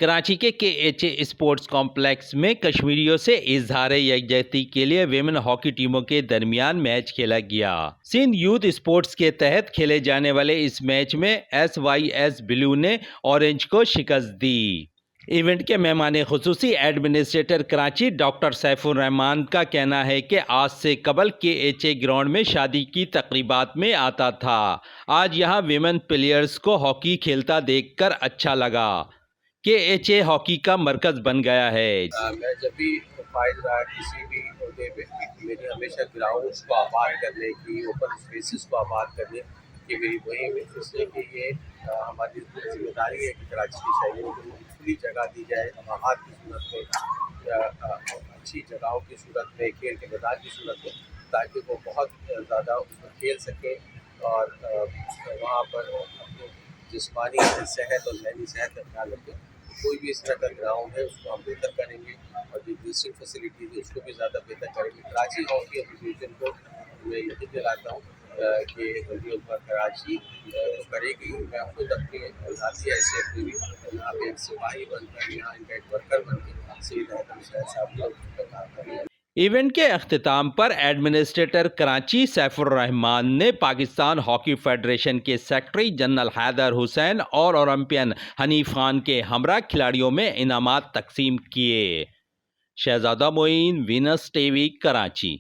کراچی کے H a sports complex میں کشمیریوں سے اظہار یکجہتی کے لیے ویمن ہاکی ٹیموں کے درمیان میچ کھیلا گیا۔ سندھ یوتھ اسپورٹس کے تحت کھیلے جانے والے اس میچ میں ایس وائی ایس بلیو نے اورنج کو شکست دی۔ ایونٹ کے مہمان خصوصی ایڈمنسٹریٹر کراچی ڈاکٹر سیف الرحمان کا کہنا ہے کہ آج سے قبل کے ایچ اے گراؤنڈ میں شادی کی تقریبات میں آتا تھا، آج یہاں ویمن پلیئرز کو ہاکی کھیلتا دیکھ کر اچھا لگا کہ ایچ اے ہاکی کا مرکز بن گیا ہے۔ میں جب بھی فائز رہا کسی بھی عہدے پہ، میری ہمیشہ گراؤنڈس کو آباد کرنے کی، اوپن اسپیسز کو آباد کرنے کی میری مہم ہے، اس لیے کہ یہ ہماری ذمہ داری ہے کہ کراچی کی شہریوں کو کھلی جگہ دی جائے، مواقع کی صورت میں، اچھی جگہوں کی صورت میں، کھیل کے میدان کی صورت میں، تاکہ وہ بہت زیادہ اس میں کھیل سکیں اور وہاں پر اپنی جسمانی صحت اور ذہنی صحت کا خیال رکھیں۔ کوئی بھی اس طرح کا گراؤنڈ ہے اس کو ہم بہتر کریں گے، اور جو ڈریسنگ فیسلٹیز ہے اس کو بھی زیادہ بہتر کریں گے۔ کراچی ہاکی ایسوسیشن کو میں یقین دلاتا ہوں کہ وزیر اعظم کراچی کرے گی۔ میں خود اپنی ذاتی حیثیت میں بھی یہاں پہ ایک سپاہی بن کر، یہاں ان کا ایک ورکر بن کے سید حیدر شاہ صاحب کو کام کریں گے۔ ایونٹ کے اختتام پر ایڈمنسٹریٹر کراچی سیف الرحمان نے پاکستان ہاکی فیڈریشن کے سیکرٹری جنرل حیدر حسین اور اولمپئن حنیف خان کے ہمراہ کھلاڑیوں میں انعامات تقسیم کیے۔ شہزادہ معین، وینس ٹی وی، کراچی۔